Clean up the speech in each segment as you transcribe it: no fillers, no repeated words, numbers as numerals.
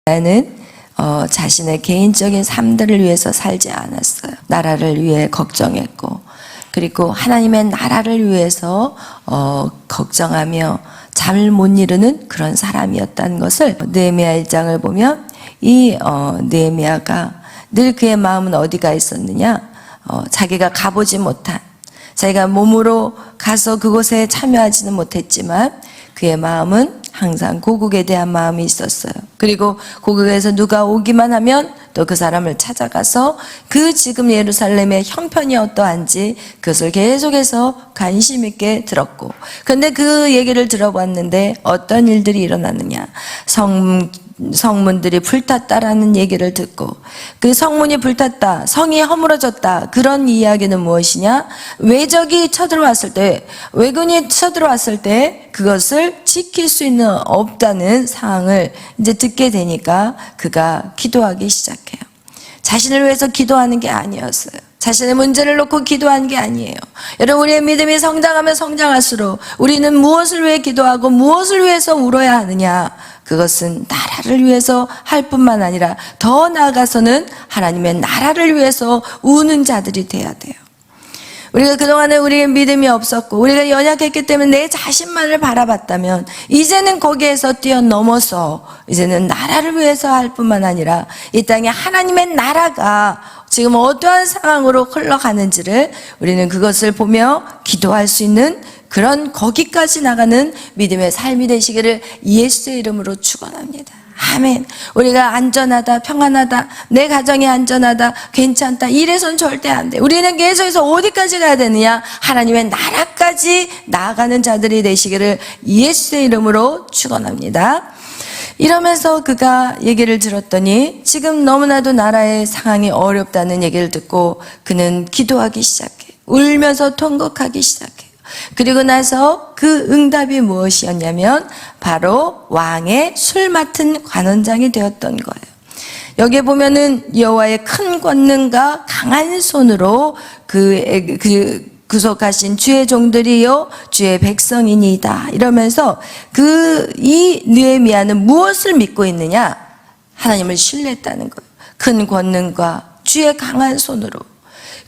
는 자신의 개인적인 삶들을 위해서 살지 않았어요. 나라를 위해 걱정했고, 그리고 하나님의 나라를 위해서 걱정하며 잠을 못 이루는 그런 사람이었다는 것을 느헤미야 1장을 보면 이 느헤미야가 늘 그의 마음은 어디가 있었느냐? 자기가 가보지 못한, 자기가 몸으로 가서 그곳에 참여하지는 못했지만 그의 마음은 항상 고국에 대한 마음이 있었어요. 그리고 고국에서 누가 오기만 하면 또 그 사람을 찾아가서 그 지금 예루살렘의 형편이 어떠한지 그것을 계속해서 관심 있게 들었고, 그런데 그 얘기를 들어봤는데 어떤 일들이 일어났느냐? 성문들이 불탔다라는 얘기를 듣고, 그 성문이 불탔다, 성이 허물어졌다, 그런 이야기는 무엇이냐? 외적이 쳐들어왔을 때, 왜군이 쳐들어왔을 때 그것을 지킬 수 있는 없다는 상황을 이제 듣게 되니까 그가 기도하기 시작해요. 자신을 위해서 기도하는 게 아니었어요. 자신의 문제를 놓고 기도하는 게 아니에요. 여러분, 우리의 믿음이 성장하면 성장할수록 우리는 무엇을 위해 기도하고 무엇을 위해서 울어야 하느냐? 그것은 나라를 위해서 할 뿐만 아니라 더 나아가서는 하나님의 나라를 위해서 우는 자들이 돼야 돼요. 우리가 그동안에 우리의 믿음이 없었고 우리가 연약했기 때문에 내 자신만을 바라봤다면 이제는 거기에서 뛰어넘어서 이제는 나라를 위해서 할 뿐만 아니라 이 땅에 하나님의 나라가 지금 어떠한 상황으로 흘러가는지를 우리는 그것을 보며 기도할 수 있는 그런 거기까지 나가는 믿음의 삶이 되시기를 예수의 이름으로 축원합니다. 아멘. 우리가 안전하다, 평안하다, 내 가정이 안전하다, 괜찮다, 이래선 절대 안 돼. 우리는 계속해서 어디까지 가야 되느냐? 하나님의 나라까지 나아가는 자들이 되시기를 예수의 이름으로 축원합니다. 이러면서 그가 얘기를 들었더니 지금 너무나도 나라의 상황이 어렵다는 얘기를 듣고 그는 기도하기 시작해. 울면서 통곡하기 시작해. 그리고 나서 그 응답이 무엇이었냐면 바로 왕의 술 맡은 관원장이 되었던 거예요. 여기에 보면은 여호와의 큰 권능과 강한 손으로 구속하신 주의 종들이요 주의 백성이니이다 이러면서 이 느헤미야는 무엇을 믿고 있느냐? 하나님을 신뢰했다는 거예요. 큰 권능과 주의 강한 손으로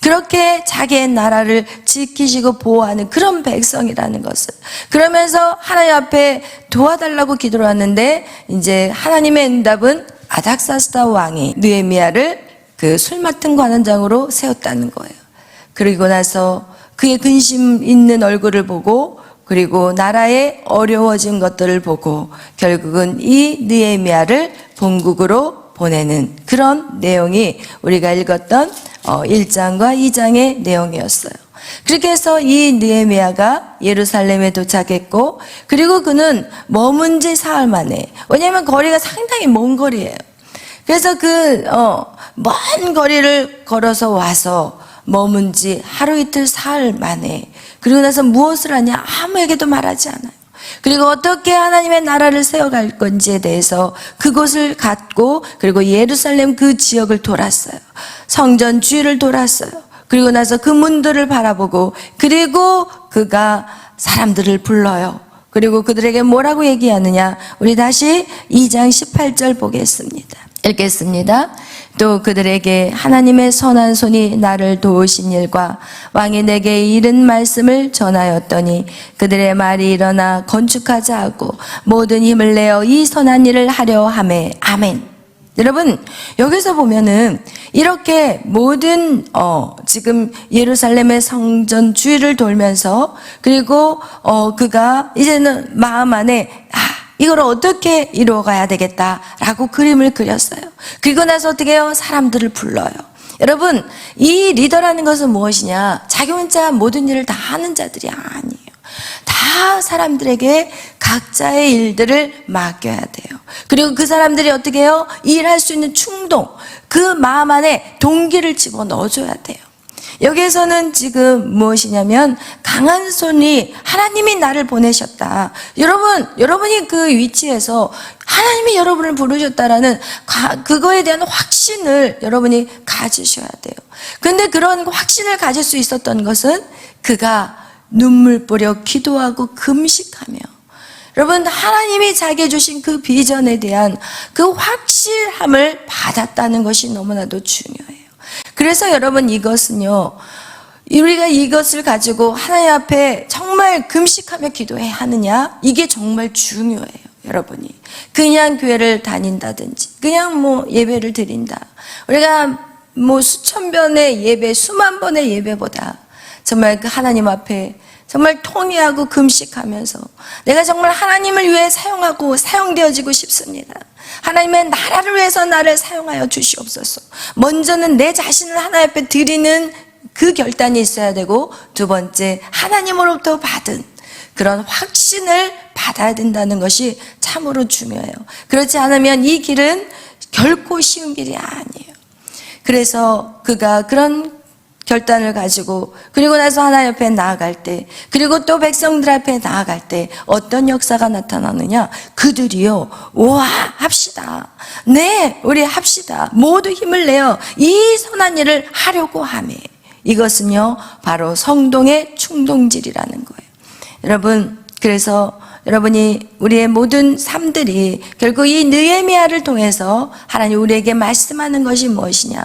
그렇게 자기의 나라를 지키시고 보호하는 그런 백성이라는 것을, 그러면서 하나님 앞에 도와달라고 기도를 하는데 이제 하나님의 응답은 아닥사스다 왕이 느헤미야를 그 술 맡은 관원장으로 세웠다는 거예요. 그리고 나서 그의 근심 있는 얼굴을 보고 그리고 나라의 어려워진 것들을 보고 결국은 이 느헤미야를 본국으로 보내는 그런 내용이 우리가 읽었던 1장과 2장의 내용이었어요. 그렇게 해서 이 느헤미야가 예루살렘에 도착했고, 그리고 그는 머문 지 사흘 만에, 왜냐하면 거리가 상당히 먼 거리예요. 그래서 먼 거리를 걸어서 와서 머문 지 하루 이틀 사흘 만에, 그리고 나서 무엇을 하냐? 아무에게도 말하지 않아요. 그리고 어떻게 하나님의 나라를 세워갈 건지에 대해서 그곳을 갔고, 그리고 예루살렘 그 지역을 돌았어요. 성전 주위를 돌았어요. 그리고 나서 그 문들을 바라보고, 그리고 그가 사람들을 불러요. 그리고 그들에게 뭐라고 얘기하느냐? 우리 다시 2장 18절 보겠습니다. 읽겠습니다. 또 그들에게 하나님의 선한 손이 나를 도우신 일과 왕이 내게 이른 말씀을 전하였더니 그들의 말이 일어나 건축하자 하고 모든 힘을 내어 이 선한 일을 하려 하매. 아멘. 여러분, 여기서 보면은 이렇게 모든 지금 예루살렘의 성전 주위를 돌면서, 그리고 그가 이제는 마음 안에 이걸 어떻게 이루어가야 되겠다라고 그림을 그렸어요. 그리고 나서 어떻게 해요? 사람들을 불러요. 여러분, 이 리더라는 것은 무엇이냐? 자기 혼자 모든 일을 다 하는 자들이 아니에요. 다 사람들에게 각자의 일들을 맡겨야 돼요. 그리고 그 사람들이 어떻게 해요? 일할 수 있는 충동, 그 마음 안에 동기를 집어넣어줘야 돼요. 여기에서는 지금 무엇이냐면 강한 손이, 하나님이 나를 보내셨다. 여러분이 그 위치에서 하나님이 여러분을 부르셨다라는 그거에 대한 확신을 여러분이 가지셔야 돼요. 그런데 그런 확신을 가질 수 있었던 것은 그가 눈물 뿌려 기도하고 금식하며 여러분, 하나님이 자기에 주신 그 비전에 대한 그 확실함을 받았다는 것이 너무나도 중요해요. 그래서 여러분, 이것은요, 우리가 이것을 가지고 하나님 앞에 정말 금식하며 기도해야 하느냐? 이게 정말 중요해요. 여러분이 그냥 교회를 다닌다든지 그냥 예배를 드린다, 우리가 수천 번의 예배, 수만 번의 예배보다 정말 그 하나님 앞에 정말 통회하고 금식하면서 내가 정말 하나님을 위해 사용하고 사용되어지고 싶습니다. 하나님의 나라를 위해서 나를 사용하여 주시옵소서. 먼저는 내 자신을 하나님 앞에 드리는 그 결단이 있어야 되고, 두 번째, 하나님으로부터 받은 그런 확신을 받아야 된다는 것이 참으로 중요해요. 그렇지 않으면 이 길은 결코 쉬운 길이 아니에요. 그래서 그가 그런 결단을 가지고, 그리고 나서 하나님 앞에 나아갈 때, 그리고 또 백성들 앞에 나아갈 때 어떤 역사가 나타나느냐? 그들이요, 와, 합시다. 네, 우리 합시다. 모두 힘을 내어 이 선한 일을 하려고 하매. 이것은요, 바로 성동의 충동질이라는 거예요. 여러분, 그래서 여러분이 우리의 모든 삶들이 결국 이 느헤미야를 통해서 하나님 우리에게 말씀하는 것이 무엇이냐?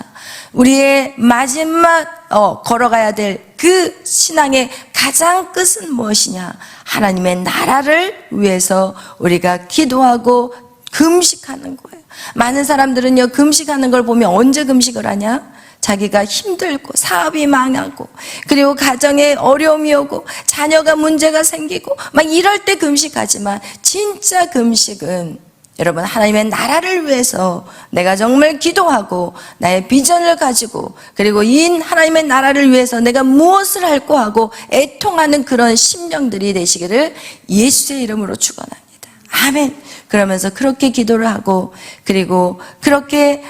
우리의 마지막 걸어가야 될 그 신앙의 가장 끝은 무엇이냐? 하나님의 나라를 위해서 우리가 기도하고 금식하는 거예요. 많은 사람들은요, 금식하는 걸 보면 언제 금식을 하냐? 자기가 힘들고 사업이 망하고, 그리고 가정에 어려움이 오고 자녀가 문제가 생기고 막 이럴 때 금식하지만, 진짜 금식은 여러분, 하나님의 나라를 위해서 내가 정말 기도하고 나의 비전을 가지고, 그리고 이 하나님의 나라를 위해서 내가 무엇을 할까 하고 애통하는 그런 심령들이 되시기를 예수의 이름으로 축원합니다. 아멘. 그러면서 그렇게 기도를 하고, 그리고 그렇게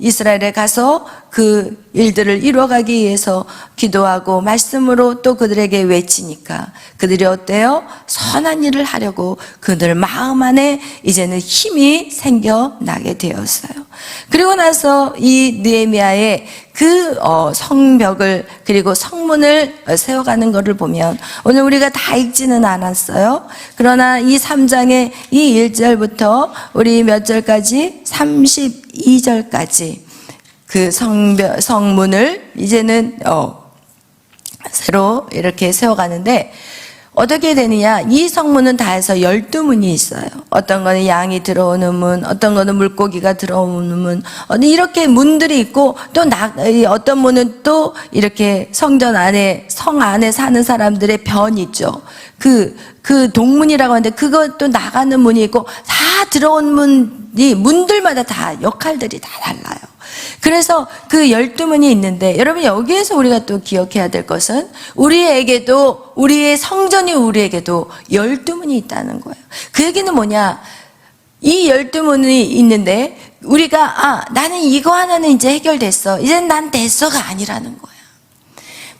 이스라엘에 가서 그 일들을 이루어가기 위해서 기도하고 말씀으로 또 그들에게 외치니까 그들이 어때요? 선한 일을 하려고 그들 마음 안에 이제는 힘이 생겨나게 되었어요. 그리고 나서 이 느헤미야의 그 성벽을, 그리고 성문을 세워가는 것을 보면, 오늘 우리가 다 읽지는 않았어요. 그러나 이 3장의 이 1절부터 우리 몇 절까지? 32절까지 그 성문을 이제는 새로 이렇게 세워가는데, 어떻게 되느냐? 이 성문은 다 해서 12문이 있어요. 어떤 거는 양이 들어오는 문, 어떤 거는 물고기가 들어오는 문, 이렇게 문들이 있고, 또 어떤 문은 또 이렇게 성전 안에, 성 안에 사는 사람들의 변이 있죠. 그 동문이라고 하는데, 그것도 나가는 문이 있고, 다 들어온 문들마다 다 역할들이 다 달라요. 그래서 그 12문이 있는데, 여러분, 여기에서 우리가 또 기억해야 될 것은, 우리에게도, 우리의 성전이 우리에게도 12문이 있다는 거예요. 그 얘기는 뭐냐? 이 12문이 있는데 우리가 나는 이거 하나는 이제 해결됐어, 이젠 난 됐어가 아니라는 거예요.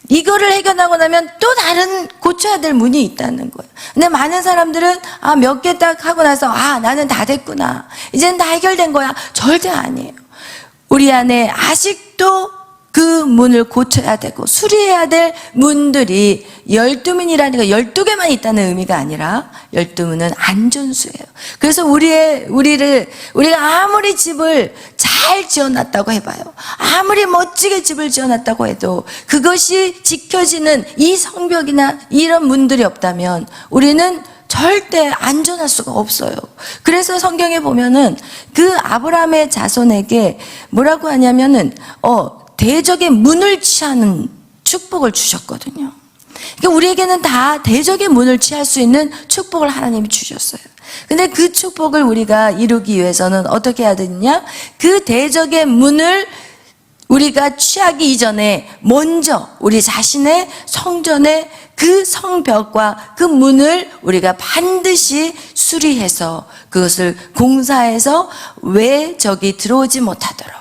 이거를 해결하고 나면 또 다른 고쳐야 될 문이 있다는 거예요. 근데 많은 사람들은 몇 개 딱 하고 나서 나는 다 됐구나, 이젠 다 해결된 거야. 절대 아니에요. 우리 안에 아직도 그 문을 고쳐야 되고 수리해야 될 문들이 12문이라는 거, 12개만 있다는 의미가 아니라 12문은 안전수예요. 그래서 우리가 아무리 집을 잘 지어놨다고 해봐요, 아무리 멋지게 집을 지어놨다고 해도 그것이 지켜지는 이 성벽이나 이런 문들이 없다면 우리는 절대 안전할 수가 없어요. 그래서 성경에 보면은 그 아브라함의 자손에게 뭐라고 하냐면은 대적의 문을 취하는 축복을 주셨거든요. 그러니까 우리에게는 다 대적의 문을 취할 수 있는 축복을 하나님이 주셨어요. 근데 그 축복을 우리가 이루기 위해서는 어떻게 해야 되느냐? 그 대적의 문을 우리가 취하기 이전에 먼저 우리 자신의 성전의 그 성벽과 그 문을 우리가 반드시 수리해서 그것을 공사해서 외적이 들어오지 못하도록,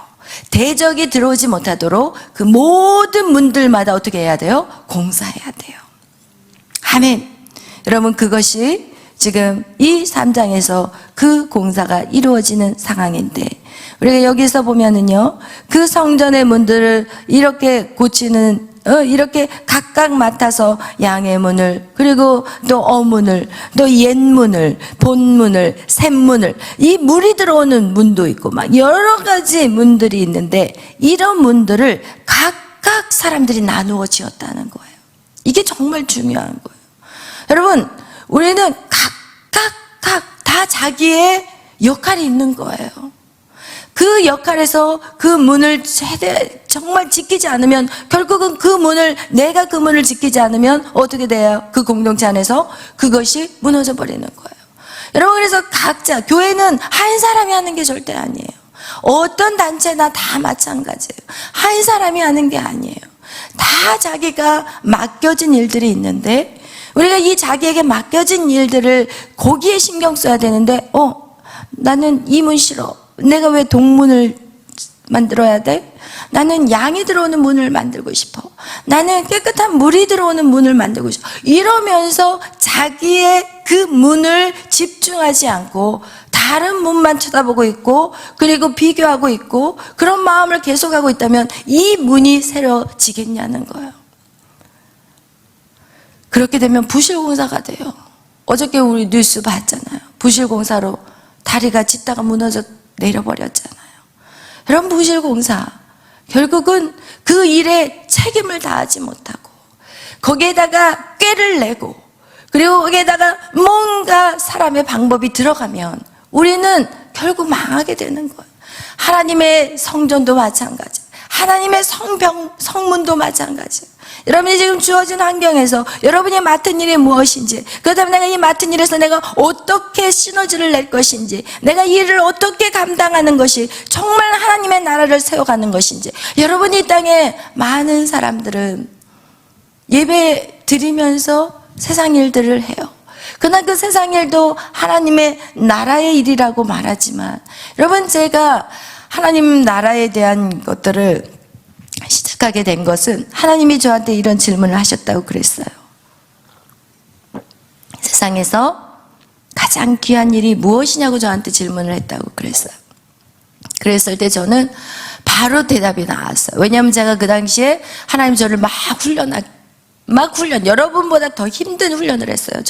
대적이 들어오지 못하도록 그 모든 문들마다 어떻게 해야 돼요? 공사해야 돼요. 아멘. 여러분, 그것이 지금 이 3장에서 그 공사가 이루어지는 상황인데, 우리가 여기서 보면은요, 그 성전의 문들을 이렇게 고치는 이렇게 각각 맡아서 양의 문을, 그리고 또 어문을, 또 옛문을, 본문을, 샘문을, 이 물이 들어오는 문도 있고 막 여러 가지 문들이 있는데, 이런 문들을 각각 사람들이 나누어 지었다는 거예요. 이게 정말 중요한 거예요. 여러분, 우리는 각각 다 자기의 역할이 있는 거예요. 그 역할에서 그 문을 정말 지키지 않으면, 결국은 내가 그 문을 지키지 않으면 어떻게 돼요? 그 공동체 안에서 그것이 무너져 버리는 거예요. 여러분, 그래서 각자, 교회는 한 사람이 하는 게 절대 아니에요. 어떤 단체나 다 마찬가지예요. 한 사람이 하는 게 아니에요. 다 자기가 맡겨진 일들이 있는데, 우리가 이 자기에게 맡겨진 일들을 거기에 신경 써야 되는데, 나는 이 문 싫어. 내가 왜 동문을 만들어야 돼? 나는 양이 들어오는 문을 만들고 싶어. 나는 깨끗한 물이 들어오는 문을 만들고 싶어. 이러면서 자기의 그 문을 집중하지 않고 다른 문만 쳐다보고 있고, 그리고 비교하고 있고, 그런 마음을 계속하고 있다면 이 문이 새로지겠냐는 거예요. 그렇게 되면 부실공사가 돼요. 어저께 우리 뉴스 봤잖아요. 부실공사로 다리가 짖다가 무너져 내려버렸잖아요. 여러분, 부실공사, 결국은 그 일에 책임을 다하지 못하고, 거기에다가 꾀를 내고, 그리고 거기에다가 뭔가 사람의 방법이 들어가면 우리는 결국 망하게 되는 거예요. 하나님의 성전도 마찬가지, 하나님의 성문도 마찬가지. 여러분이 지금 주어진 환경에서 여러분이 맡은 일이 무엇인지, 그 다음에 내가 이 맡은 일에서 내가 어떻게 시너지를 낼 것인지, 내가 이 일을 어떻게 감당하는 것이 정말 하나님의 나라를 세워가는 것인지. 여러분이 이 땅에 많은 사람들은 예배 드리면서 세상 일들을 해요. 그러나 그 세상 일도 하나님의 나라의 일이라고 말하지만, 여러분, 제가 하나님 나라에 대한 것들을 시작하게 된 것은 하나님이 저한테 이런 질문을 하셨다고 그랬어요. 세상에서 가장 귀한 일이 무엇이냐고 저한테 질문을 했다고 그랬어요. 그랬을 때 저는 바로 대답이 나왔어요. 왜냐하면 제가 그 당시에 하나님 저를 막 훈련, 여러분보다 더 힘든 훈련을 했어요.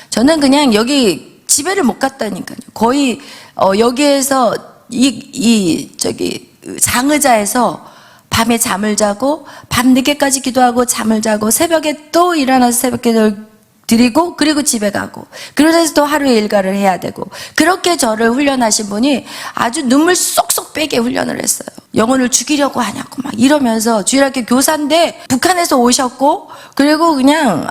저는 그냥 여기 집에를 못 갔다니까요. 거의 여기에서 장의자에서 밤에 잠을 자고, 밤 늦게까지 기도하고 잠을 자고, 새벽에 또 일어나서 새벽 기도를 드리고, 그리고 집에 가고, 그러면서 또 하루의 일과를 해야 되고, 그렇게 저를 훈련하신 분이 아주 눈물 쏙쏙 빼게 훈련을 했어요. 영혼을 죽이려고 하냐고 막 이러면서, 주일학교 교사인데 북한에서 오셨고, 그리고 그냥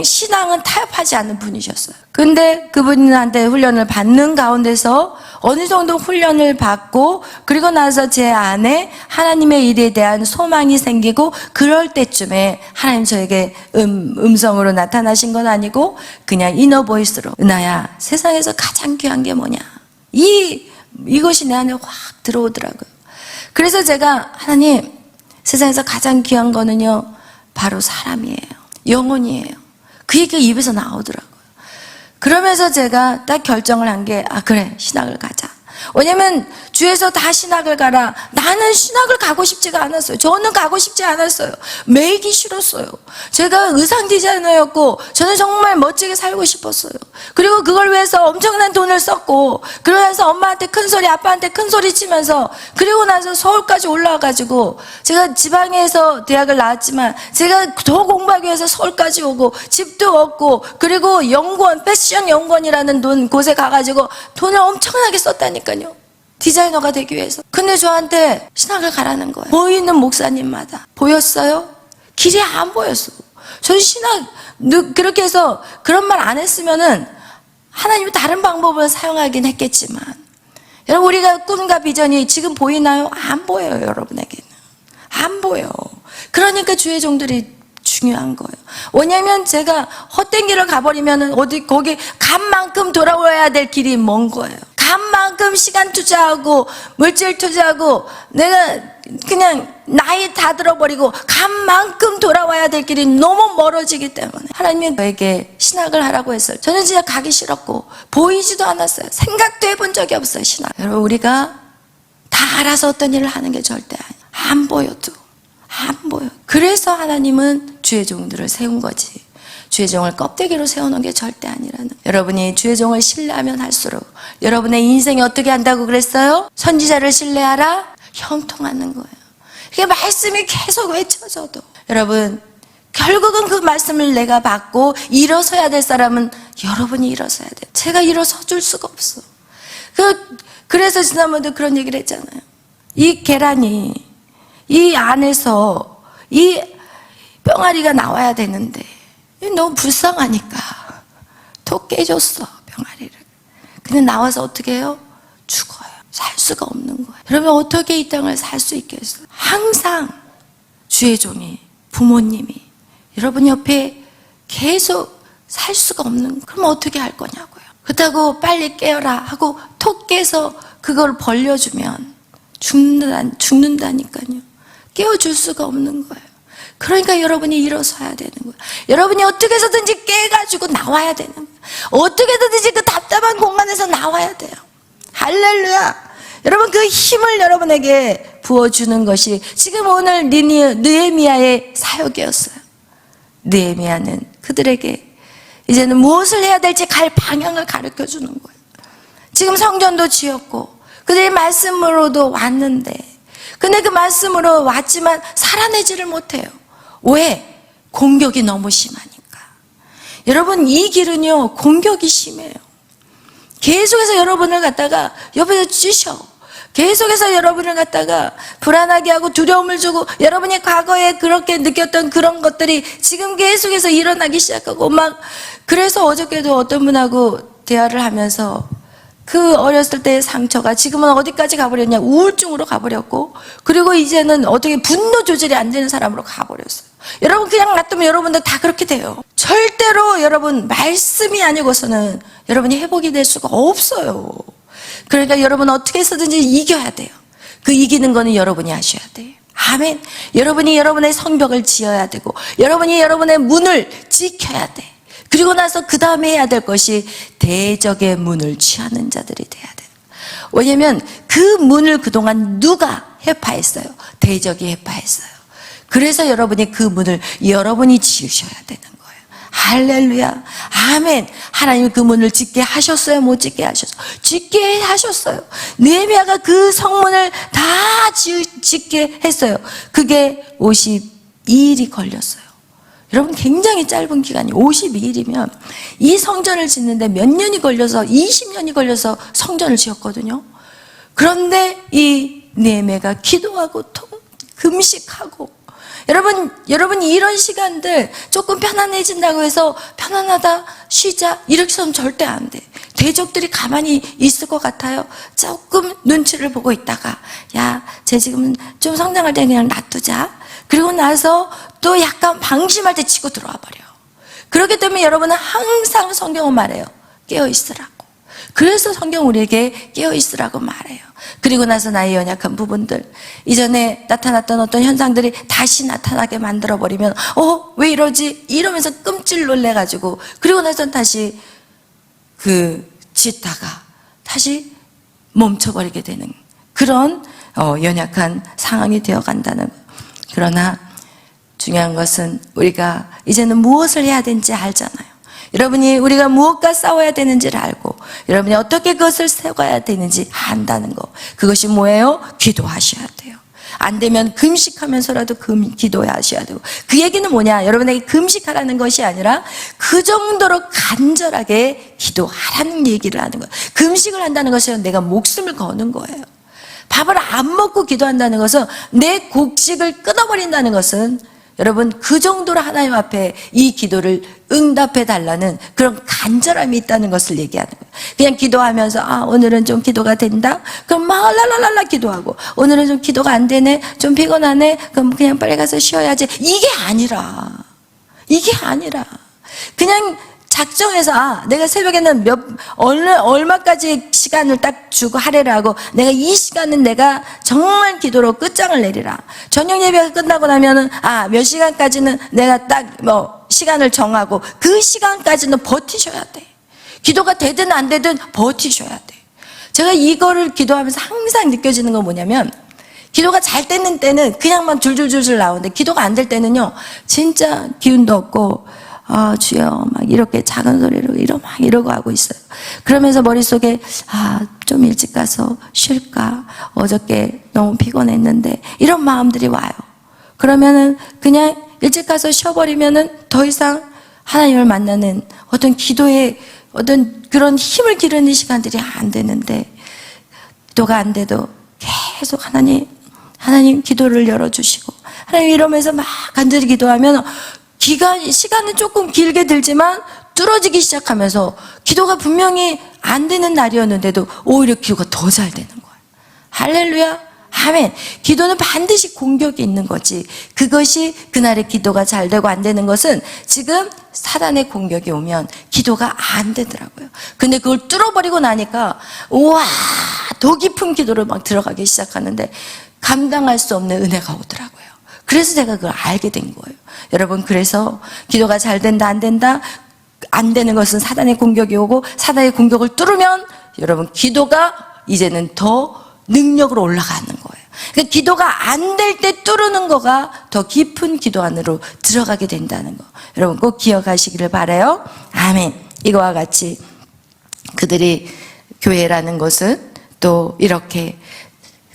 신앙은 타협하지 않는 분이셨어요. 근데 그분한테 훈련을 받는 가운데서 어느 정도 훈련을 받고, 그리고 나서 제 안에 하나님의 일에 대한 소망이 생기고, 그럴 때쯤에 하나님 저에게 음성으로 나타나신 건 아니고 그냥 이너 보이스로, 은하야, 세상에서 가장 귀한 게 뭐냐, 이것이 내 안에 확 들어오더라고요. 그래서 제가, 하나님, 세상에서 가장 귀한 거는요, 바로 사람이에요. 영혼이에요. 그 얘기가 입에서 나오더라고요. 그러면서 제가 딱 결정을 한 게, 그래, 신학을 가자. 왜냐면 주에서 다 신학을 가라. 나는 신학을 가고 싶지가 않았어요. 저는 가고 싶지 않았어요. 매이기 싫었어요. 제가 의상 디자이너였고 저는 정말 멋지게 살고 싶었어요. 그리고 그걸 위해서 엄청난 돈을 썼고, 그러면서 엄마한테 큰소리, 아빠한테 큰소리 치면서, 그리고 나서 서울까지 올라와가지고, 제가 지방에서 대학을 나왔지만 제가 더 공부하기 위해서 서울까지 오고, 집도 없고, 그리고 연구원, 패션 연구원이라는 곳에 가가지고 돈을 엄청나게 썼다니까요. 디자이너가 되기 위해서. 근데 저한테 신학을 가라는 거예요. 보이는 목사님마다. 보였어요? 길이 안 보였어. 전 그렇게 해서 그런 말 안 했으면은 하나님이 다른 방법을 사용하긴 했겠지만, 여러분, 우리가 꿈과 비전이 지금 보이나요? 안 보여요. 여러분에게는 안 보여. 그러니까 주의 종들이 중요한 거예요. 왜냐하면 제가 헛된 길을 가버리면은 거기 간 만큼 돌아와야 될 길이 먼 거예요. 간 만큼 시간 투자하고 물질 투자하고 내가 그냥 나이 다 들어버리고 간 만큼 돌아와야 될 길이 너무 멀어지기 때문에 하나님이 저에게 신학을 하라고 했어요. 저는 진짜 가기 싫었고 보이지도 않았어요. 생각도 해본 적이 없어요. 신학. 여러분, 우리가 다 알아서 어떤 일을 하는 게 절대 아니에요. 안 보여도 안 보여. 그래서 하나님은 주의 종들을 세운 거지. 주의 종을 껍데기로 세우는 게 절대 아니라는. 여러분이 주의 종을 신뢰하면 할수록 여러분의 인생이 어떻게 한다고 그랬어요? 선지자를 신뢰하라? 형통하는 거예요. 그게 말씀이 계속 외쳐져도 여러분, 결국은 그 말씀을 내가 받고 일어서야 될 사람은 여러분이 일어서야 돼요. 제가 일어서 줄 수가 없어. 그래서 지난번에도 그런 얘기를 했잖아요. 이 계란이 이 안에서 이 병아리가 나와야 되는데 너무 불쌍하니까 톡 깨줬어, 병아리를. 근데 나와서 어떻게 해요? 죽어요. 살 수가 없는 거예요. 그러면 어떻게 이 땅을 살 수 있겠어요? 항상 주의 종이, 부모님이 여러분 옆에 계속 살 수가 없는 거예요. 그럼 어떻게 할 거냐고요. 그렇다고 빨리 깨어라 하고 톡 깨서 그걸 벌려주면 죽는다니까요. 깨워줄 수가 없는 거예요. 그러니까 여러분이 일어서야 되는 거예요. 여러분이 어떻게 해서든지 깨가지고 나와야 되는 거예요. 어떻게 해서든지 그 답답한 공간에서 나와야 돼요. 할렐루야. 여러분, 그 힘을 여러분에게 부어주는 것이 지금 오늘 느헤미야의 사역이었어요. 느헤미야는 그들에게 이제는 무엇을 해야 될지 갈 방향을 가르쳐 주는 거예요. 지금 성전도 지었고 그들이 말씀으로도 왔는데, 근데 그 말씀으로 왔지만 살아내지를 못해요. 왜? 공격이 너무 심하니까. 여러분, 이 길은요 공격이 심해요. 계속해서 여러분을 갖다가 옆에서 찌셔. 계속해서 여러분을 갖다가 불안하게 하고 두려움을 주고, 여러분이 과거에 그렇게 느꼈던 그런 것들이 지금 계속해서 일어나기 시작하고 막. 그래서 어저께도 어떤 분하고 대화를 하면서 그 어렸을 때의 상처가 지금은 어디까지 가버렸냐, 우울증으로 가버렸고, 그리고 이제는 어떻게 분노 조절이 안 되는 사람으로 가버렸어요. 여러분, 그냥 놔두면 여러분들 다 그렇게 돼요. 절대로 여러분 말씀이 아니고서는 여러분이 회복이 될 수가 없어요. 그러니까 여러분 어떻게 해서든지 이겨야 돼요. 그 이기는 거는 여러분이 하셔야 돼요. 아멘. 여러분이 여러분의 성벽을 지어야 되고, 여러분이 여러분의 문을 지켜야 돼. 그리고 나서 그 다음에 해야 될 것이 대적의 문을 취하는 자들이 돼야 돼요. 왜냐하면 그 문을 그동안 누가 해파했어요? 대적이 해파했어요. 그래서 여러분이 그 문을 여러분이 지으셔야 되는 거예요. 할렐루야. 아멘. 하나님이 그 문을 짓게 하셨어요? 못 짓게 하셨어요? 짓게 하셨어요. 느헤미야가 그 성문을 다 짓게 했어요. 그게 52일이 걸렸어요. 여러분, 굉장히 짧은 기간이 52일이면 이 성전을 짓는데 몇 년이 걸려서, 20년이 걸려서 성전을 지었거든요. 그런데 이 느헤미야가 기도하고 금식하고, 여러분 이런 시간들 조금 편안해진다고 해서 편안하다, 쉬자, 이렇게 해서는 절대 안 돼. 대적들이 가만히 있을 것 같아요. 조금 눈치를 보고 있다가, 야, 쟤 지금 좀 성장할 때 그냥 놔두자. 그리고 나서 또 약간 방심할 때 치고 들어와 버려. 그렇기 때문에 여러분은 항상 성경은 말해요. 깨어있으라고. 그래서 성경 우리에게 깨어있으라고 말해요. 그리고 나서 나의 연약한 부분들, 이전에 나타났던 어떤 현상들이 다시 나타나게 만들어버리면 왜 이러지? 이러면서 끔찍 놀래가지고, 그리고 나서 다시 짓다가 다시 멈춰버리게 되는 그런 연약한 상황이 되어간다는 거예요. 그러나 중요한 것은 우리가 이제는 무엇을 해야 되는지 알잖아요. 여러분이 우리가 무엇과 싸워야 되는지를 알고, 여러분이 어떻게 그것을 세워야 되는지 안다는 거. 그것이 뭐예요? 기도하셔야 돼요. 안 되면 금식하면서라도 기도하셔야 되고. 그 얘기는 뭐냐? 여러분에게 금식하라는 것이 아니라 그 정도로 간절하게 기도하라는 얘기를 하는 거예요. 금식을 한다는 것은 내가 목숨을 거는 거예요. 밥을 안 먹고 기도한다는 것은, 내 곡식을 끊어버린다는 것은, 여러분 그 정도로 하나님 앞에 이 기도를 응답해 달라는 그런 간절함이 있다는 것을 얘기하는 거예요. 그냥 기도하면서 오늘은 좀 기도가 된다? 그럼 막 랄랄랄라 기도하고, 오늘은 좀 기도가 안 되네? 좀 피곤하네? 그럼 그냥 빨리 가서 쉬어야지. 이게 아니라 그냥 작정해서 내가 새벽에는 얼마까지 시간을 딱 주고 하래를 하고, 내가 이 시간은 내가 정말 기도로 끝장을 내리라. 저녁 예배가 끝나고 나면은 몇 시간까지는 내가 딱 시간을 정하고 그 시간까지는 버티셔야 돼. 기도가 되든 안 되든 버티셔야 돼. 제가 이거를 기도하면서 항상 느껴지는 건 뭐냐면, 기도가 잘 되는 때는 그냥만 줄줄줄줄 나오는데 기도가 안 될 때는요 진짜 기운도 없고 주여 막 이렇게 작은 소리로 이러고 하고 있어요. 그러면서 머릿속에 좀 일찍 가서 쉴까, 어저께 너무 피곤했는데, 이런 마음들이 와요. 그러면은 그냥 일찍 가서 쉬어버리면은 더 이상 하나님을 만나는 어떤 기도의 어떤 그런 힘을 기르는 시간들이 안 되는데, 기도가 안 돼도 계속 하나님 기도를 열어주시고, 하나님 이러면서 막 간절히 기도하면 시간은 조금 길게 들지만 뚫어지기 시작하면서 기도가 분명히 안 되는 날이었는데도 오히려 기도가 더 잘 되는 거예요. 할렐루야, 아멘. 기도는 반드시 공격이 있는 거지. 그것이 그날의 기도가 잘 되고 안 되는 것은 지금 사단의 공격이 오면 기도가 안 되더라고요. 근데 그걸 뚫어버리고 나니까 우와, 더 깊은 기도로 막 들어가기 시작하는데 감당할 수 없는 은혜가 오더라고요. 그래서 제가 그걸 알게 된 거예요. 여러분, 그래서 기도가 잘 된다, 안 된다, 안 되는 것은 사단의 공격이 오고, 사단의 공격을 뚫으면 여러분 기도가 이제는 더 능력으로 올라가는 거예요. 그러니까 기도가 안 될 때 뚫는 거가 더 깊은 기도 안으로 들어가게 된다는 거, 여러분 꼭 기억하시기를 바라요. 아멘. 이거와 같이 그들이 교회라는 것은 또 이렇게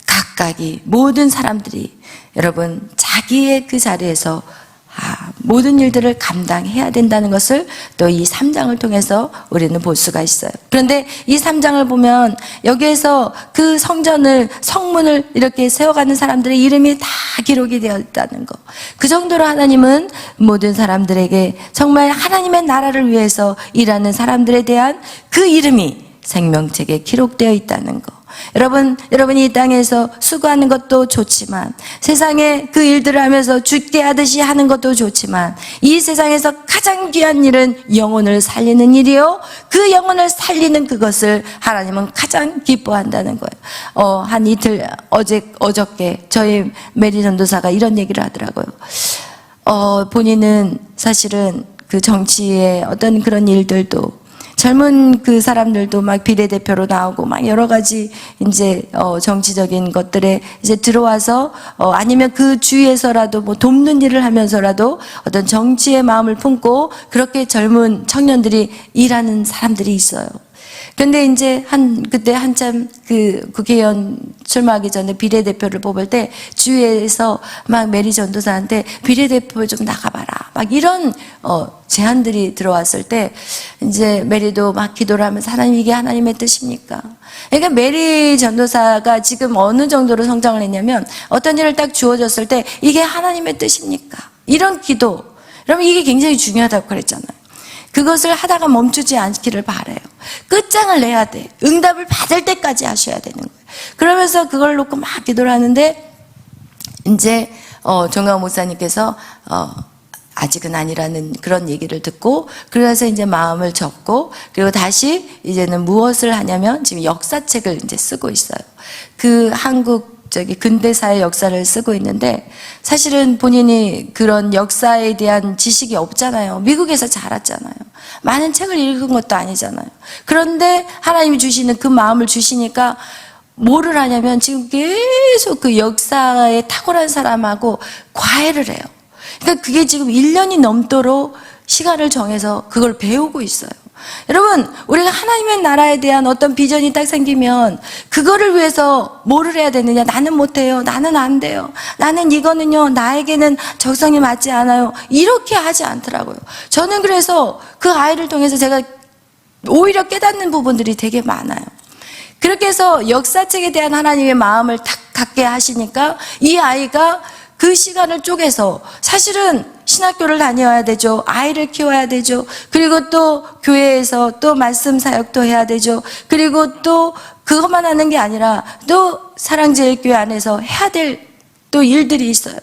각각이 모든 사람들이 여러분 자기의 그 자리에서 모든 일들을 감당해야 된다는 것을 또 이 3장을 통해서 우리는 볼 수가 있어요. 그런데 이 3장을 보면 여기에서 그 성문을 이렇게 세워가는 사람들의 이름이 다 기록이 되어 있다는 거, 그 정도로 하나님은 모든 사람들에게 정말 하나님의 나라를 위해서 일하는 사람들에 대한 그 이름이 생명책에 기록되어 있다는 거. 여러분이 이 땅에서 수고하는 것도 좋지만, 세상에 그 일들을 하면서 죽게 하듯이 하는 것도 좋지만, 이 세상에서 가장 귀한 일은 영혼을 살리는 일이요, 그 영혼을 살리는 그것을 하나님은 가장 기뻐한다는 거예요. 한 이틀 어저께 저희 메리 전도사가 이런 얘기를 하더라고요. 본인은 사실은 그 정치의 어떤 그런 일들도, 젊은 그 사람들도 막 비례대표로 나오고 막 여러 가지 이제 정치적인 것들에 이제 들어와서 아니면 그 주위에서라도 뭐 돕는 일을 하면서라도 어떤 정치의 마음을 품고 그렇게 젊은 청년들이 일하는 사람들이 있어요. 근데 이제 그때 한참 그 국회의원 출마하기 전에 비례대표를 뽑을 때 주위에서 막 메리 전도사한테 비례대표 좀 나가봐라, 막 이런 제안들이 들어왔을 때 이제 메리도 막 기도를 하면서 하나님, 이게 하나님의 뜻입니까? 그러니까 메리 전도사가 지금 어느 정도로 성장을 했냐면, 어떤 일을 딱 주어졌을 때 이게 하나님의 뜻입니까? 이런 기도, 여러분 이게 굉장히 중요하다고 그랬잖아요. 그것을 하다가 멈추지 않기를 바라요. 끝장을 내야 돼. 응답을 받을 때까지 하셔야 되는 거예요. 그러면서 그걸 놓고 막 기도를 하는데 이제 정강 목사님께서 아직은 아니라는 그런 얘기를 듣고, 그래서 이제 마음을 접고, 그리고 다시 이제는 무엇을 하냐면 지금 역사책을 이제 쓰고 있어요. 그 한국 근대사의 역사를 쓰고 있는데, 사실은 본인이 그런 역사에 대한 지식이 없잖아요. 미국에서 자랐잖아요. 많은 책을 읽은 것도 아니잖아요. 그런데 하나님이 주시는 그 마음을 주시니까 뭐를 하냐면 지금 계속 그 역사에 탁월한 사람하고 과외를 해요. 그러니까 그게 지금 1년이 넘도록 시간을 정해서 그걸 배우고 있어요. 여러분, 우리가 하나님의 나라에 대한 어떤 비전이 딱 생기면 그거를 위해서 뭐를 해야 되느냐? 나는 못해요, 나는 안 돼요, 나는 이거는요 나에게는 적성이 맞지 않아요, 이렇게 하지 않더라고요. 저는 그래서 그 아이를 통해서 제가 오히려 깨닫는 부분들이 되게 많아요. 그렇게 해서 역사책에 대한 하나님의 마음을 탁 갖게 하시니까 이 아이가 그 시간을 쪼개서, 사실은 신학교를 다녀야 되죠. 아이를 키워야 되죠. 그리고 또 교회에서 또 말씀 사역도 해야 되죠. 그리고 또 그것만 하는 게 아니라 또 사랑제일교회 안에서 해야 될 또 일들이 있어요.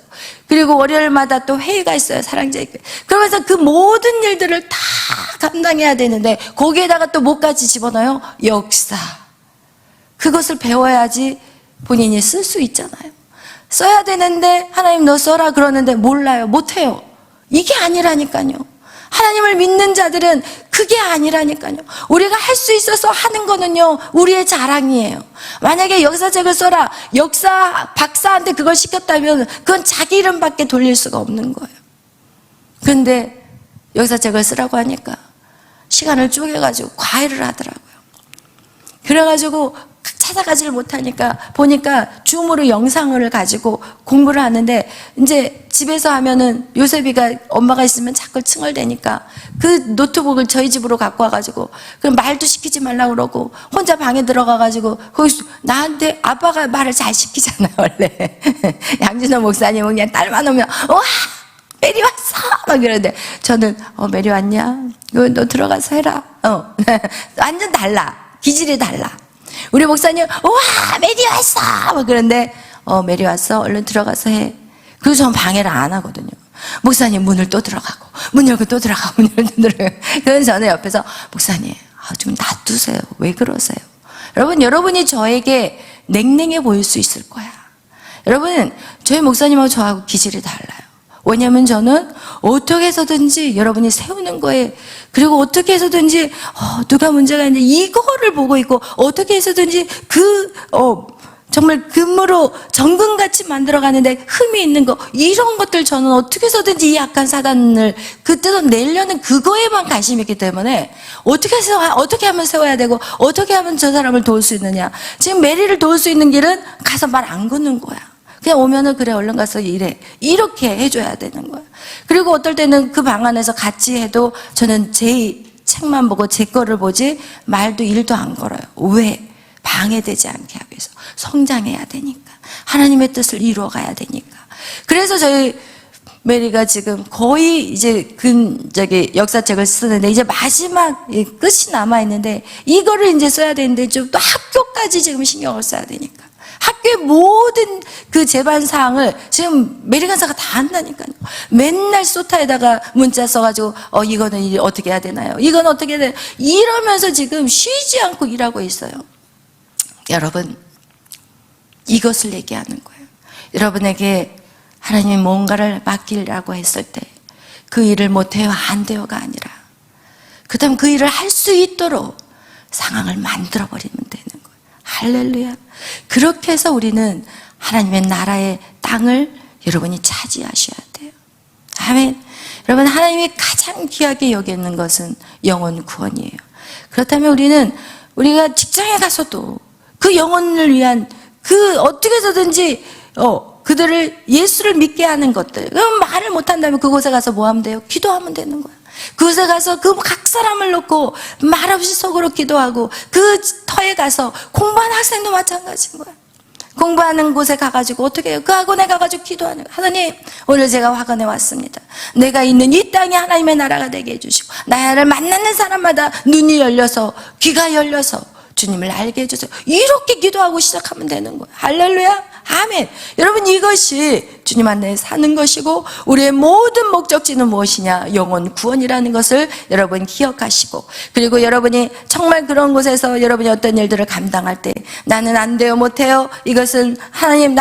그리고 월요일마다 또 회의가 있어요, 사랑제일교회. 그러면서 그 모든 일들을 다 감당해야 되는데 거기에다가 또 뭐까지 집어넣어요? 역사. 그것을 배워야지 본인이 쓸 수 있잖아요. 써야 되는데 하나님 너 써라 그러는데 몰라요, 못해요. 이게 아니라니까요. 하나님을 믿는 자들은 그게 아니라니까요. 우리가 할 수 있어서 하는 거는요, 우리의 자랑이에요. 만약에 역사책을 써라, 역사 박사한테 그걸 시켰다면 그건 자기 이름밖에 돌릴 수가 없는 거예요. 근데 역사책을 쓰라고 하니까 시간을 쪼개가지고 과외를 하더라고요. 그래가지고 찾아가지를 못하니까 보니까 줌으로 영상을 가지고 공부를 하는데, 이제 집에서 하면은 요셉이가 엄마가 있으면 자꾸 칭얼대니까 그 노트북을 저희 집으로 갖고 와가지고, 그럼 말도 시키지 말라고 그러고 혼자 방에 들어가가지고 거기서 나한테, 아빠가 말을 잘 시키잖아요 원래. 양진호 목사님은 그냥 딸만 오면 와 메리 왔어 막 이러는데, 저는 메리 왔냐? 너 들어가서 해라. 완전 달라. 기질이 달라. 우리 목사님 와 메리 왔어 막 그런데 메리 왔어 얼른 들어가서 해. 그리고 전 방해를 안 하거든요. 목사님 문을 또 들어가고 문 열고 또 들어가고 문 열고 또 들어가고. 그래서 저는 옆에서 목사님 좀 놔두세요. 왜 그러세요? 여러분이 저에게 냉랭해 보일 수 있을 거야. 여러분, 저희 목사님하고 저하고 기질이 달라요. 왜냐하면 저는 어떻게 해서든지 여러분이 세우는 거에, 그리고 어떻게 해서든지 누가 문제가 있는데 이거를 보고 있고, 어떻게 해서든지 정말 금으로 정금같이 만들어가는데 흠이 있는 거, 이런 것들 저는 어떻게 해서든지 이 약한 사단을 뜯어내려는 그거에만 관심이 있기 때문에 어떻게 하면 세워야 되고 어떻게 하면 저 사람을 도울 수 있느냐. 지금 메리를 도울 수 있는 길은 가서 말 안 걷는 거야. 그냥 오면은 그래 얼른 가서 일해, 이렇게 해줘야 되는 거야. 그리고 어떨 때는 그 방 안에서 같이 해도 저는 제 책만 보고 제 거를 보지 말도 일도 안 걸어요. 왜? 방해되지 않게 하기 위해서. 성장해야 되니까, 하나님의 뜻을 이루어가야 되니까. 그래서 저희 메리가 지금 거의 이제 역사책을 쓰는데 이제 마지막 끝이 남아있는데, 이거를 이제 써야 되는데 좀 또 학교까지 지금 신경을 써야 되니까, 학교의 모든 그 제반 사항을 지금 메리 간사가 다 한다니까요. 맨날 소타에다가 문자 써가지고 이거는 어떻게 해야 되나요? 이건 어떻게 해야 되나요? 이러면서 지금 쉬지 않고 일하고 있어요. 여러분, 이것을 얘기하는 거예요. 여러분에게 하나님이 뭔가를 맡기라고 했을 때 그 일을 못해요, 안 돼요가 아니라, 그 다음 그 일을 할 수 있도록 상황을 만들어버리면 되는 거예요. 할렐루야. 그렇게 해서 우리는 하나님의 나라의 땅을 여러분이 차지하셔야 돼요. 아멘. 여러분, 하나님이 가장 귀하게 여기는 것은 영혼 구원이에요. 그렇다면 우리가 직장에 가서도 그 영혼을 위한 어떻게 해서든지 그들을 예수를 믿게 하는 것들, 그럼 말을 못한다면 그곳에 가서 뭐 하면 돼요? 기도하면 되는 거야. 그곳에 가서 각 사람을 놓고 말없이 속으로 기도하고, 그 터에 가서 공부하는 학생도 마찬가지인 거야. 공부하는 곳에 가가지고 어떻게 해요? 그 학원에 가가지고 기도하는 거야. 하나님, 오늘 제가 학원에 왔습니다. 내가 있는 이 땅이 하나님의 나라가 되게 해주시고, 나를 만나는 사람마다 눈이 열려서, 귀가 열려서 주님을 알게 해주세요. 이렇게 기도하고 시작하면 되는 거예요. 할렐루야. 아멘. 여러분, 이것이 주님 안에 사는 것이고, 우리의 모든 목적지는 무엇이냐? 영혼 구원이라는 것을 여러분 기억하시고, 그리고 여러분이 정말 그런 곳에서 여러분이 어떤 일들을 감당할 때 나는 안 돼요, 못해요, 이것은 하나님,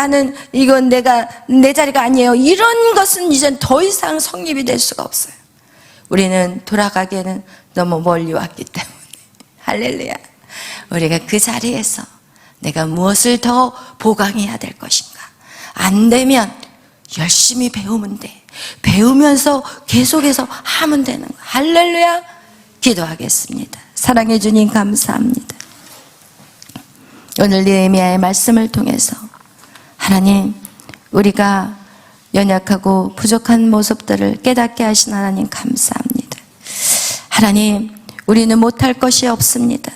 이건 내 자리가 아니에요, 이런 것은 이젠 더 이상 성립이 될 수가 없어요. 우리는 돌아가기에는 너무 멀리 왔기 때문에. 할렐루야. 우리가 그 자리에서 내가 무엇을 더 보강해야 될 것인가? 안 되면 열심히 배우면 돼. 배우면서 계속해서 하면 되는 거야. 할렐루야. 기도하겠습니다. 사랑해 주님 감사합니다. 오늘 느헤미야의 말씀을 통해서 하나님, 우리가 연약하고 부족한 모습들을 깨닫게 하신 하나님 감사합니다. 하나님, 우리는 못할 것이 없습니다.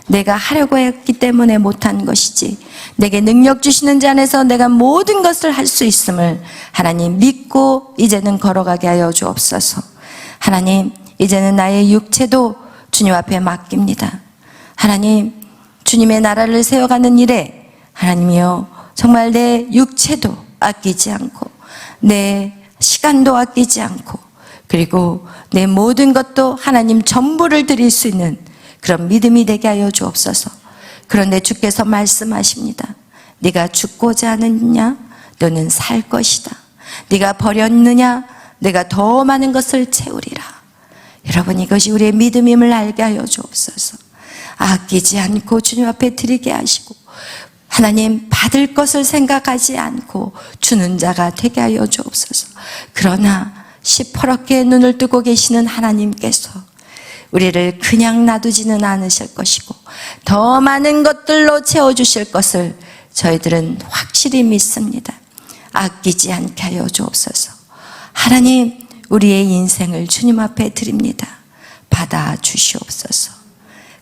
내가 하려고 했기 때문에 못한 것이지, 내게 능력 주시는 자 안에서 내가 모든 것을 할 수 있음을 하나님 믿고 이제는 걸어가게 하여 주옵소서. 하나님, 이제는 나의 육체도 주님 앞에 맡깁니다. 하나님, 주님의 나라를 세워가는 일에 하나님이여, 정말 내 육체도 아끼지 않고 내 시간도 아끼지 않고, 그리고 내 모든 것도 하나님 전부를 드릴 수 있는 그런 믿음이 되게 하여 주옵소서. 그런데 주께서 말씀하십니다. 네가 죽고자 하느냐? 너는 살 것이다. 네가 버렸느냐? 내가 더 많은 것을 채우리라. 여러분, 이것이 우리의 믿음임을 알게 하여 주옵소서. 아끼지 않고 주님 앞에 드리게 하시고, 하나님 받을 것을 생각하지 않고 주는 자가 되게 하여 주옵소서. 그러나 시퍼렇게 눈을 뜨고 계시는 하나님께서 우리를 그냥 놔두지는 않으실 것이고 더 많은 것들로 채워주실 것을 저희들은 확실히 믿습니다. 아끼지 않게 하여 주옵소서. 하나님, 우리의 인생을 주님 앞에 드립니다. 받아 주시옵소서.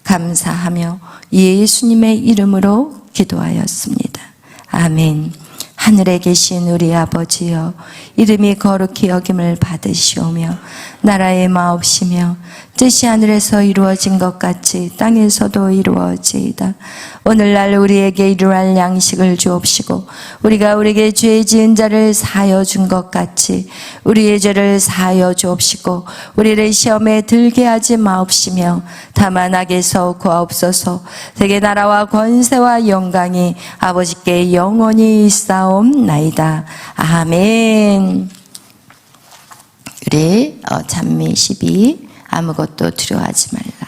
감사하며 예수님의 이름으로 기도하였습니다. 아멘. 하늘에 계신 우리 아버지여, 이름이 거룩히 여김을 받으시오며 나라의 마옵시며 뜻이 하늘에서 이루어진 것 같이 땅에서도 이루어지이다. 오늘날 우리에게 일용할 양식을 주옵시고 우리가 우리에게 죄 지은 자를 사하여 준 것 같이 우리의 죄를 사하여 주옵시고 우리를 시험에 들게 하지 마옵시며 다만 악에서 구하옵소서. 세계 나라와 권세와 영광이 아버지께 영원히 있사옵나이다. 아멘. 우리 찬미 12 아무것도 두려워하지 말라.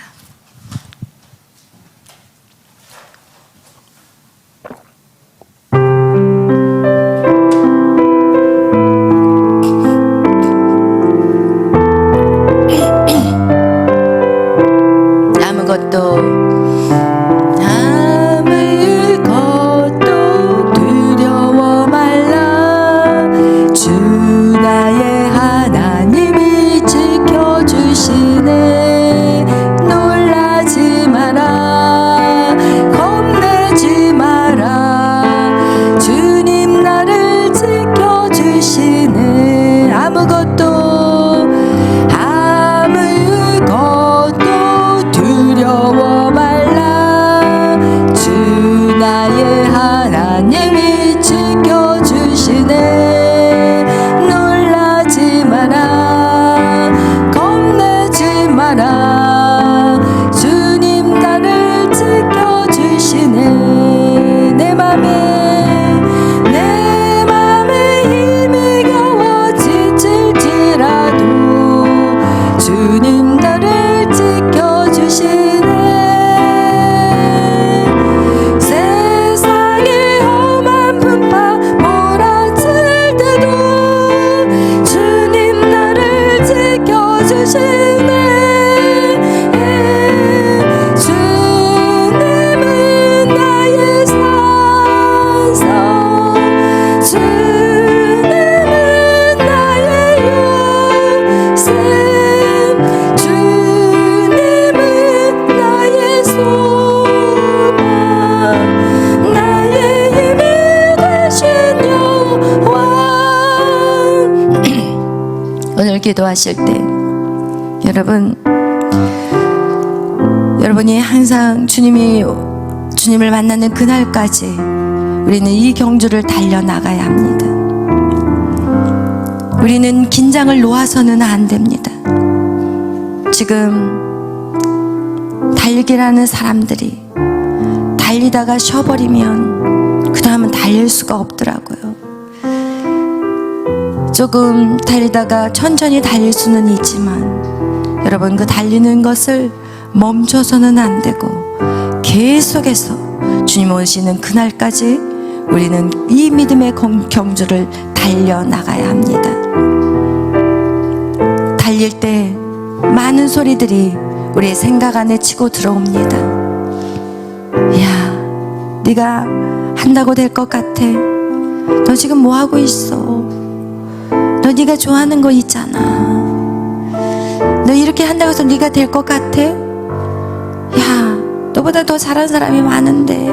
아무것도 두려워 말라. 주 나의 하나님이 지켜주시네. 놀라지 마라. 겁내지 마라. 주님 나를 지켜주시네. 아무것도 두려워 말라. 주 나의 하나님이 지켜주시네. 놀라지 마라. 겁내지 마라. 주님 나를 지켜주시네. 내 맘에 힘이 겨워 지칠지라도 주님 나를 지켜주시네. 세상의 험한 분파 몰아칠 때도 주님 나를 지켜주시네. 주님은 나의 산성, 주님은 나의 요새, 주님은 나의 소망, 나의 힘이 되신 여호와. 오늘 기도하실 때 여러분이 항상 주님을 만나는 그날까지 우리는 이 경주를 달려나가야 합니다. 우리는 긴장을 놓아서는 안 됩니다. 지금 달리기라는 사람들이 달리다가 쉬어버리면 그 다음은 달릴 수가 없더라고요. 조금 달리다가 천천히 달릴 수는 있지만 여러분, 그 달리는 것을 멈춰서는 안 되고 계속해서 주님 오시는 그날까지 우리는 이 믿음의 경주를 달려나가야 합니다. 달릴 때 많은 소리들이 우리의 생각 안에 치고 들어옵니다. 야, 네가 한다고 될 것 같아. 너 지금 뭐 하고 있어? 너 네가 좋아하는 거 있잖아. 너 이렇게 한다고 해서 네가 될 것 같아? 야, 너보다 더 잘하는 사람이 많은데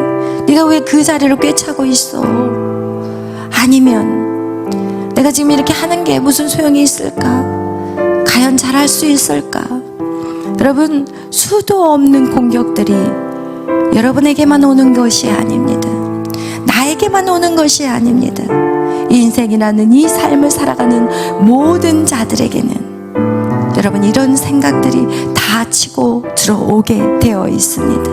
네가 왜 그 자리를 꿰차고 있어? 아니면 내가 지금 이렇게 하는 게 무슨 소용이 있을까? 과연 잘할 수 있을까? 여러분, 수도 없는 공격들이 여러분에게만 오는 것이 아닙니다. 나에게만 오는 것이 아닙니다. 인생이라는 이 삶을 살아가는 모든 자들에게는 여러분, 이런 생각들이 다 치고 들어오게 되어 있습니다.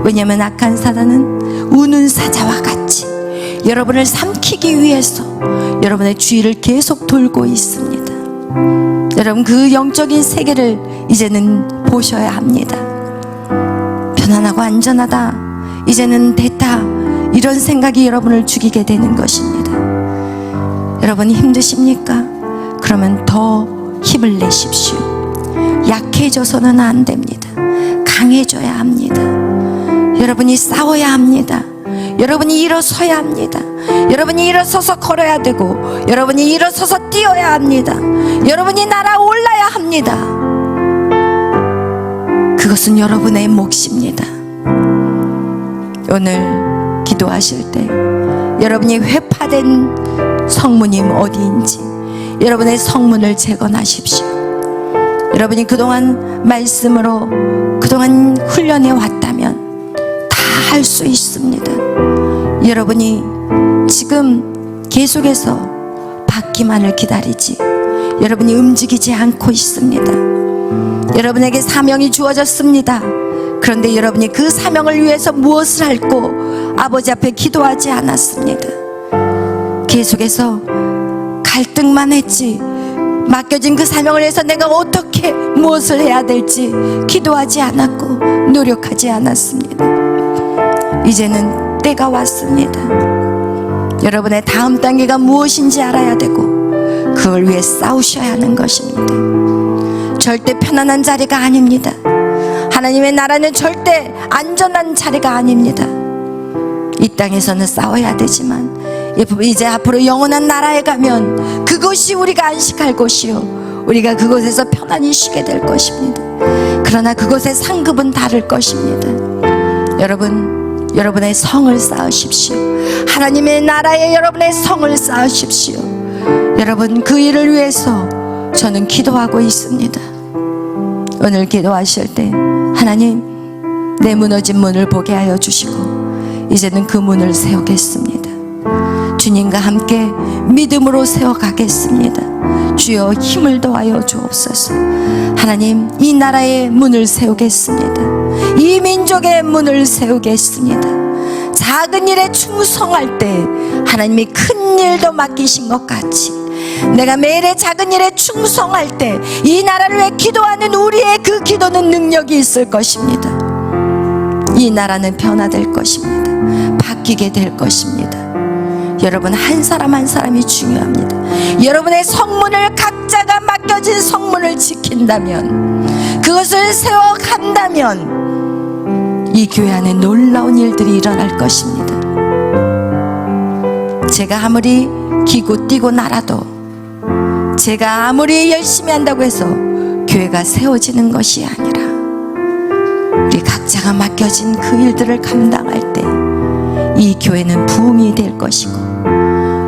왜냐하면 악한 사단은 우는 사자와 같이 여러분을 삼키기 위해서 여러분의 주위를 계속 돌고 있습니다. 여러분, 그 영적인 세계를 이제는 보셔야 합니다. 편안하고 안전하다, 이제는 됐다, 이런 생각이 여러분을 죽이게 되는 것입니다. 여러분, 힘드십니까? 그러면 더 힘을 내십시오. 약해져서는 안 됩니다. 강해져야 합니다. 여러분이 싸워야 합니다. 여러분이 일어서야 합니다. 여러분이 일어서서 걸어야 되고, 여러분이 일어서서 뛰어야 합니다. 여러분이 날아올라야 합니다. 그것은 여러분의 몫입니다. 오늘 기도하실 때 여러분이 회파된 성문이 어디인지 여러분의 성문을 재건하십시오. 여러분이 그동안 말씀으로 그동안 훈련해 왔다면 다 할 수 있습니다. 여러분이 지금 계속해서 받기만을 기다리지 여러분이 움직이지 않고 있습니다. 여러분에게 사명이 주어졌습니다. 그런데 여러분이 그 사명을 위해서 무엇을 할고 아버지 앞에 기도하지 않았습니다. 계속해서 갈등만 했지, 맡겨진 그 사명을 위해서 내가 어떻게 무엇을 해야 될지 기도하지 않았고 노력하지 않았습니다. 이제는 때가 왔습니다. 여러분의 다음 단계가 무엇인지 알아야 되고 그걸 위해 싸우셔야 하는 것입니다. 절대 편안한 자리가 아닙니다. 하나님의 나라는 절대 안전한 자리가 아닙니다. 이 땅에서는 싸워야 되지만 이제 앞으로 영원한 나라에 가면 그곳이 우리가 안식할 곳이요, 우리가 그곳에서 편안히 쉬게 될 것입니다. 그러나 그곳의 상급은 다를 것입니다. 여러분, 여러분의 성을 쌓으십시오. 하나님의 나라에 여러분의 성을 쌓으십시오. 여러분, 그 일을 위해서 저는 기도하고 있습니다. 오늘 기도하실 때 하나님, 내 무너진 문을 보게 하여 주시고 이제는 그 문을 세우겠습니다. 주님과 함께 믿음으로 세워가겠습니다. 주여, 힘을 더하여 주옵소서. 하나님, 이 나라의 문을 세우겠습니다. 이 민족의 문을 세우겠습니다. 작은 일에 충성할 때 하나님이 큰 일도 맡기신 것 같이 내가 매일의 작은 일에 충성할 때 이 나라를 위해 기도하는 우리의 그 기도는 능력이 있을 것입니다. 이 나라는 변화될 것입니다. 바뀌게 될 것입니다. 여러분, 한 사람 한 사람이 중요합니다. 여러분의 성문을, 각자가 맡겨진 성문을 지킨다면, 그것을 세워간다면 이 교회 안에 놀라운 일들이 일어날 것입니다. 제가 아무리 기고 뛰고 날아도, 제가 아무리 열심히 한다고 해서 교회가 세워지는 것이 아니라 우리 각자가 맡겨진 그 일들을 감당할 때 이 교회는 부흥이 될 것이고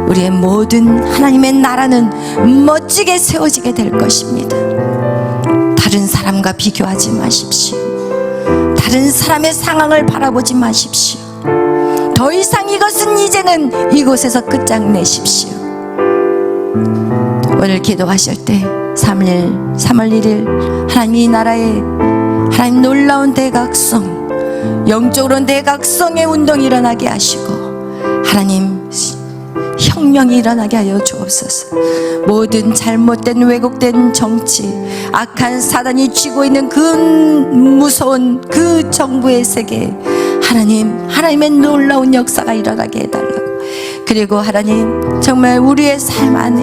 우리의 모든 하나님의 나라는 멋지게 세워지게 될 것입니다. 다른 사람과 비교하지 마십시오. 다른 사람의 상황을 바라보지 마십시오. 더 이상 이것은 이제는 이곳에서 끝장내십시오. 오늘 기도하실 때 3월 1일 하나님 이 나라에 하나님 놀라운 대각성, 영적으로 대각성의 운동이 일어나게 하시고 하나님 혁명이 일어나게 하여 주옵소서. 모든 잘못된 왜곡된 정치, 악한 사단이 쥐고 있는 그 무서운 그 정부의 세계에 하나님의 놀라운 역사가 일어나게 해달라고. 그리고 하나님, 정말 우리의 삶 안에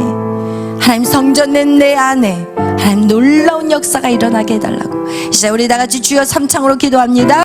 하나님 성전된 내 안에 하나님 놀라운 역사가 일어나게 해달라고. 이제 우리 다 같이 주여 삼창으로 기도합니다.